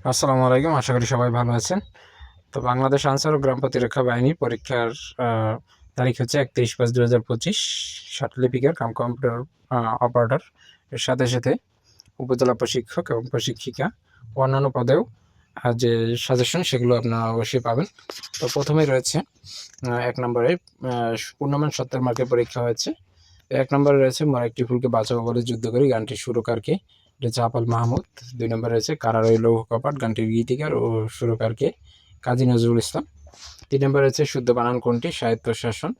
আসসালামু আলাইকুম। আশা করি সবাই ভালো আছেন। তো বাংলাদেশ আনসার ও গ্রাম প্রতিরক্ষা বাহিনী পরীক্ষার আ তারিখ হচ্ছে ৩১/৫/২০২৫। শাটল কাম কম্পিউটার অপারেটর এর সাথে উপজেলা প্রশিক্ষক এবং প্রশিক্ষিকা ও অন্যান্য পদেও যে সাজেশন সেগুলো আপনারা অবশ্যই পাবেন। তো ১ম এই রয়েছে ১ নম্বরে পূর্ণমান সত্তর মার্কের পরীক্ষা হয়েছে। ১ নম্বরে রয়েছে মোর একটি ফুলকে বাঁচাবো বলে যুদ্ধ করি গানটির সুরকার কে? এটা হচ্ছে আপাল মাহমুদ। ২ নম্বরে রয়েছে কারার ওই লৌহ কপাট গানটির গীতিকার ও সুরকার কে? কাজী নজরুল ইসলাম। ৩ নম্বরে রয়েছে শুদ্ধ বানান কোনটি? স্বায়ত্তশাসন।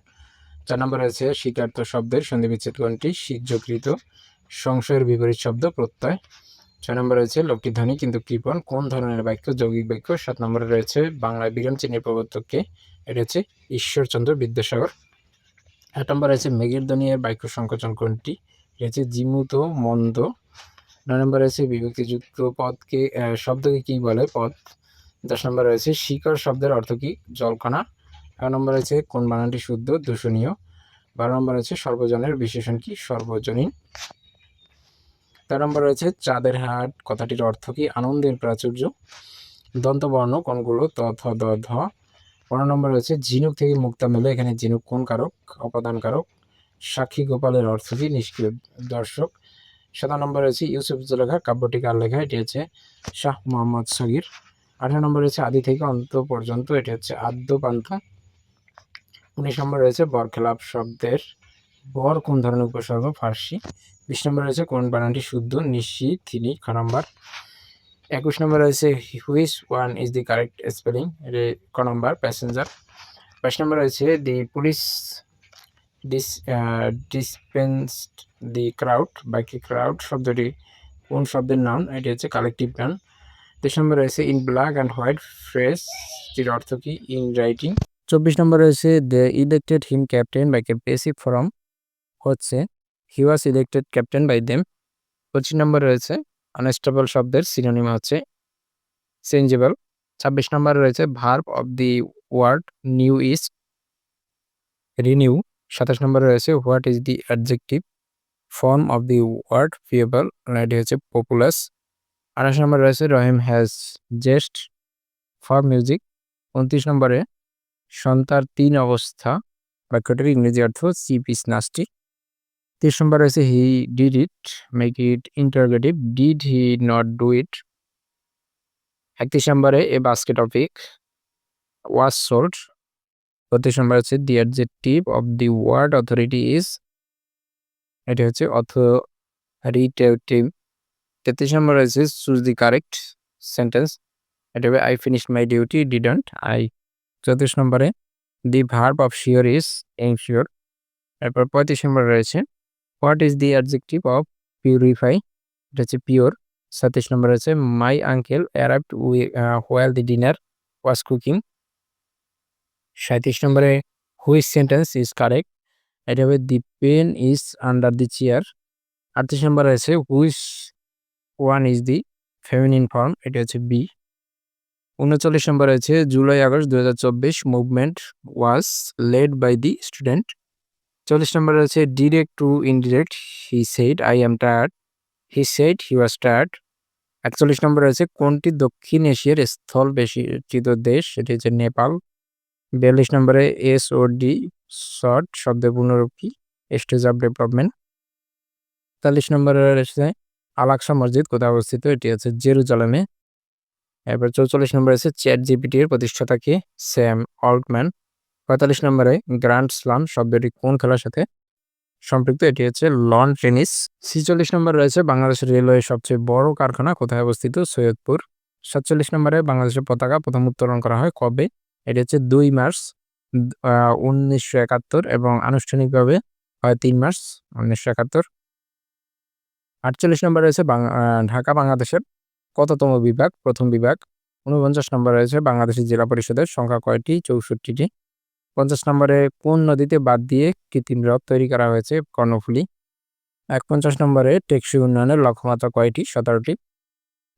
৪ নম্বরে রয়েছে স্বীকার্ত শব্দের সন্ধিবিচ্ছেদ কোনটি? সিজ্জকৃত। সংশয়ের বিপরীত শব্দ প্রত্যয়। ৬ নম্বরে রয়েছে লোকটি ধনী কিন্তু কৃপণ কোন ধরনের বাক্য? যৌগিক বাক্য। ৭ নম্বরে রয়েছে বাংলায় বিরাম চিহ্নের প্রবর্তক কে? এটা হচ্ছে ঈশ্বরচন্দ্র বিদ্যাসাগর। ৮ নম্বরে রয়েছে মেঘের ধ্বনির বাক্য সংকোচন কোনটি? এটা হচ্ছে জিমুত মন্দ। ৯ নম্বরে রয়েছে বিভক্তিযুক্ত পদকে শব্দকে কি বলে? পদ। ১০ নম্বরে রয়েছে শিকড় শব্দের অর্থ কি? জলকণা। ১১ নম্বরে রয়েছে কোন বানানটি শুদ্ধ? দূষণীয়। ১২ নম্বরে রয়েছে সর্বজনের বিশেষণ কি? সর্বজনীন। ১৩ নম্বরে রয়েছে চাঁদের হাট কথাটির অর্থ কি? আনন্দের প্রাচুর্য। দন্তবর্ণ কোনগুলো? ত, থ, দ, ধ। ১৫ নম্বরে রয়েছে ঝিনুক থেকে মুক্তা মেলে। এখানে ঝিনুক কোন কারক? অপাদান কারক। সাক্ষী গোপালের অর্থ কি? নিষ্ক্রিয় দর্শক। ১৭ নম্বরে রয়েছে ইউসুফ জুলেখা কাব্যটি কার লেখা? এটি হচ্ছে শাহ মোহাম্মদ সগীর। ১৮ নম্বরে রয়েছে আদি থেকে অন্ত পর্যন্ত। এটি হচ্ছে আদ্য পান্থ। ১৯ নম্বরে রয়েছে বরখেলাপ শব্দের বর কোন ধরনের উপসর্গ? ফার্সি। ২০ নম্বরে রয়েছে কোন বানানটি শুদ্ধ? নিশি, থিনি, খ নম্বর। ২১ নম্বরে রয়েছে which one is the correct spelling? এটি ক নম্বর প্যাসেঞ্জার। ২২ নম্বরে রয়েছে দি পুলিশ ডিসপেন্সড দি ক্রাউড বাক্যে ক্রাউড শব্দটি কোন শব্দের নাউন? এটি হচ্ছে কালেকটিভ নাউন। ২৩ নম্বরে রয়েছে ইন ব্ল্যাক অ্যান্ড হোয়াইট ফ্রেজটির অর্থ কি? In writing. ২৪ নম্বরে রয়েছে দে ইলেক্টেড হিম ক্যাপ্টেন বাক্যের প্যাসিভ ফর্ম হচ্ছে he was elected captain by them. ২৫ নম্বরে রয়েছে আনস্টেবল শব্দের সিনোনিম হচ্ছে চেঞ্জেবল। ২৬ নম্বরে রয়েছে verb of the word new is renew. ২৭ নম্বরে রয়েছে what is the adjective form of the word people, এটি হচ্ছে পপুলাস। ২৮ নম্বরে রয়েছে Rahim has zest for music. ২৯ নম্বরে সন্তার ৩ অবস্থা বাক্যটির ইংরেজি অর্থ চিপ ইজ নাস্টি। ৩০ নম্বরে রয়েছে he did it make it interrogative did he not do it. ৩১ নম্বরে a basket of egg was sold. ৩২ নম্বরে হচ্ছে the adjective of the word authority is, এটি হচ্ছে অথরিটেটিভ। ৩৩ নম্বরে রয়েছে চুজ দি কারেক্ট সেন্টেন্স, এটা হবে I finished my duty didn't I. ৩৪ নম্বরে the verb of sure is ensure. এরপর ৩৫ নম্বরে রয়েছে what is the adjective of purify, এটা হচ্ছে পিওর। ৩৭ নম্বরে রয়েছে my uncle arrived while the dinner was cooking. ৩৭ নম্বরে হুইচ সেন্টেন্স ইজ কারেক্ট, এটা হবে the pen is under the chair. ৩৮ নম্বরে রয়েছে which one is the feminine form, এটা হচ্ছে বি। ৩৯ নম্বরে রয়েছে July August ২০২৪ movement was led by the student. ৪০ নম্বরে রয়েছে direct to indirect he said I am tired, he said he was tired. ৪১ নম্বরে রয়েছে কোনটি দক্ষিণ এশিয়ার স্থল বেষ্টিত দেশ, সেটি হচ্ছে নেপাল। ৪২ নম্বরে এস ও ডি শর্ট শব্দের পুনরূপ কি? Stage of development. ৪৩ নম্বরে রয়েছে আল আকসা মসজিদ কোথায় অবস্থিত, এটি হচ্ছে জেরুজালেমে। এরপর ৪৪ নম্বরে আছে চ্যাট জিপিটি এর প্রতিষ্ঠাতা কে? Sam Altman. ৪৫ নম্বরে গ্র্যান্ড স্লাম শব্দটি কোন খেলার সাথে সম্পৃক্ত, এটি হচ্ছে লন টেনিস। ৪৬ নম্বরে রয়েছে বাংলাদেশের রেলওয়ে সবচেয়ে বড় কারখানা কোথায় অবস্থিত? সৈয়দপুর। ৪৭ নম্বরে বাংলাদেশের পতাকা প্রথম উত্তোলন করা হয় কবে? এটি হচ্ছে ২ মার্চ ১৯৭১ এবং আনুষ্ঠানিকভাবে হয় ৩ মার্চ ১৯৭১। ৪৮ নম্বরে রয়েছে ঢাকা বাংলাদেশের কততম বিভাগ? প্রথম বিভাগ। ৪৯ নম্বরে রয়েছে বাংলাদেশের জেলা পরিষদের সংখ্যা কয়টি? ৬৪টি। ৫০ নম্বরে কোন নদীতে বাঁধ দিয়ে কৃত্রিম হ্রদ তৈরি করা হয়েছে? কর্ণফুলী। ৫১ নম্বরে টেকসই উন্নয়নের লক্ষ্যমাত্রা কয়টি? ১৭টি।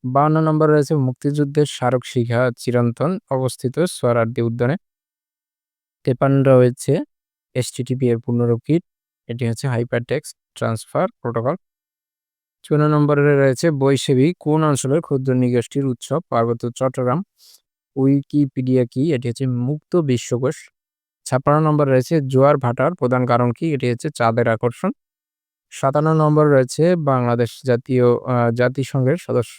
৫২ নম্বরে রয়েছে মুক্তিযুদ্ধের স্মারক শিখা চিরন্তন অবস্থিত সোহরাওয়ার্দী উদ্যানে। ৫৩ রয়েছে HTTP এর পূর্ণরূপ কি? এটি হচ্ছে হাইপার টেক্সট ট্রান্সফার প্রোটোকল। 54 নম্বরে রয়েছে বৈশাখী কোন অঞ্চলের ক্ষুদ্র নৃগোষ্ঠীর উৎসব? পার্বত্য চট্টগ্রাম। উইকিপিডিয়া কি? এটি হচ্ছে মুক্ত বিশ্বকোষ। 56 নম্বরে রয়েছে জোয়ার ভাটার প্রধান কারণ কি? এটি হচ্ছে চাঁদের আকর্ষণ। 57 নম্বরে রয়েছে বাংলাদেশ জাতিসংঘের সদস্য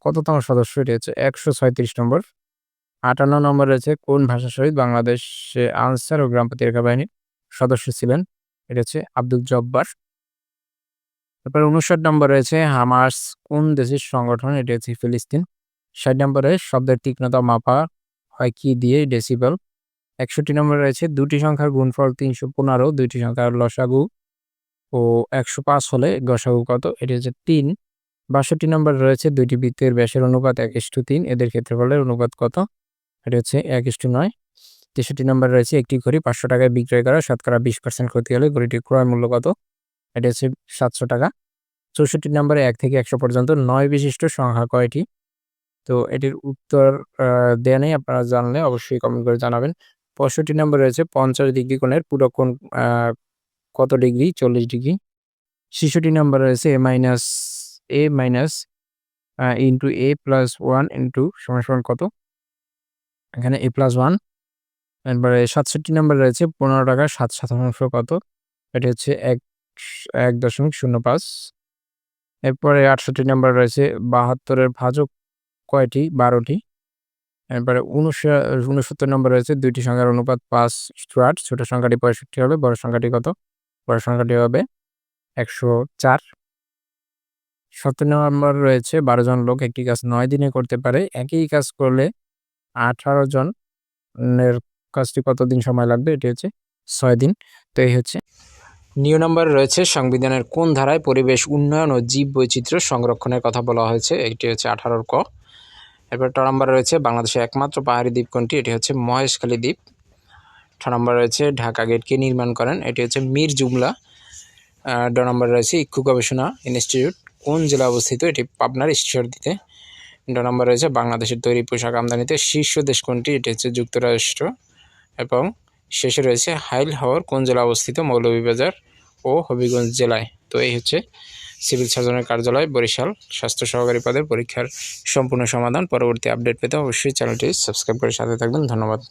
কততম সদস্য? এটি হচ্ছে 136 নম্বর। 58 নম্বরে রয়েছে কোন ভাষা শহীদ বাংলাদেশে আনসার ও গ্রাম প্রতিরক্ষা বাহিনীর সদস্য ছিলেন? এটা হচ্ছে আব্দুল জব্বার। তারপরে 59 নম্বরে রয়েছে হামাস কোন দেশের সংগঠন? এটি হচ্ছে ফিলিস্তিন। 60 নম্বরে শব্দের তীক্ষ্ণতা মাপা হয় কি দিয়ে? ডেসিবেল। 61 নম্বরে রয়েছে দুটি সংখ্যার গুণফল 315, দুইটি সংখ্যার লসাগু ও 105 হলে গসাগু কত? এটি হচ্ছে 3। 62 নম্বরে রয়েছে দুইটি বৃত্তের ব্যাসের অনুপাত 1:3, এদের ক্ষেত্রফলের অনুপাত কত? এটি হচ্ছে 1:9। 63 নম্বরে রয়েছে একটি ঘড়ি 500 টাকায় বিক্রয় করা শতকরা 20% ক্ষতি হলে ঘড়িটির ক্রয় মূল্য কত? এটি হচ্ছে 700 টাকা। 64 নম্বরে 1 থেকে 100 পর্যন্ত 9 বিশিষ্ট সংখ্যা কয়টি? তো এটির উত্তর দেয়া নেই। আপনারা জানলে অবশ্যই কমেন্ট করে জানাবেন। 65 নম্বরে রয়েছে 50 ডিগ্রি কোণের পুরো কোণ কত ডিগ্রি? 40 ডিগ্রি। 66 নম্বরে রয়েছে a minus into a plus 1 into সমান কত? এখানে a প্লাস 1। এরপরে 67 নম্বরে রয়েছে 15 টাকার 7/7 কত? এটি হচ্ছে 1.05। এরপরে 68 নম্বরে রয়েছে 72 এর ভাজক কয়টি? 12টি। এরপরে 69 নম্বরে রয়েছে দুইটি সংখ্যার অনুপাত 5:8, ছোট সংখ্যাটি 65 হলে বড় সংখ্যাটি কত? বড় সংখ্যাটি হবে 104। 70 নম্বরে রয়েছে 12 জন লোক একটি কাজ 9 দিনে করতে পারে। একই কাজ করলে 18 জনের কাজটি কতদিন সময় লাগবে? এটি হচ্ছে 6 দিন। তো এই হচ্ছে নিউ নম্বরে রয়েছে সংবিধানের কোন ধারায় পরিবেশ উন্নয়ন ও জীব বৈচিত্র্য সংরক্ষণের কথা বলা হয়েছে? এটি হচ্ছে 18 ক। এরপর ট নম্বরে রয়েছে বাংলাদেশের একমাত্র পাহাড়ি দ্বীপ কোনটি? এটি হচ্ছে মহেশখালী দ্বীপ। ঠ নম্বরে রয়েছে ঢাকা গেট কে নির্মাণ করেন? এটি হচ্ছে মীর জুমলা। ড নম্বরে রয়েছে ইক্ষু গবেষণা ইনস্টিটিউট কোন জেলা অবস্থিত? এটি পাবনার ঈশ্বরদীতে। ড নম্বরে রয়েছে বাংলাদেশের তৈরি পোশাক আমদানিতে শীর্ষ দেশ কোনটি? এটি হচ্ছে যুক্তরাষ্ট্র। এবং শেষে রয়েছে হাইল হাওর কোন জেলা অবস্থিত? মৌলভীবাজার ও হবিগঞ্জ জেলায়। তো এই হচ্ছে সিভিল সার্জনের কার্যালয় বরিশাল স্বাস্থ্য সহকারী পদের পরীক্ষার সম্পূর্ণ সমাধান। পরবর্তী আপডেট পেতে অবশ্যই চ্যানেলটি সাবস্ক্রাইব করে সাথে থাকবেন। ধন্যবাদ।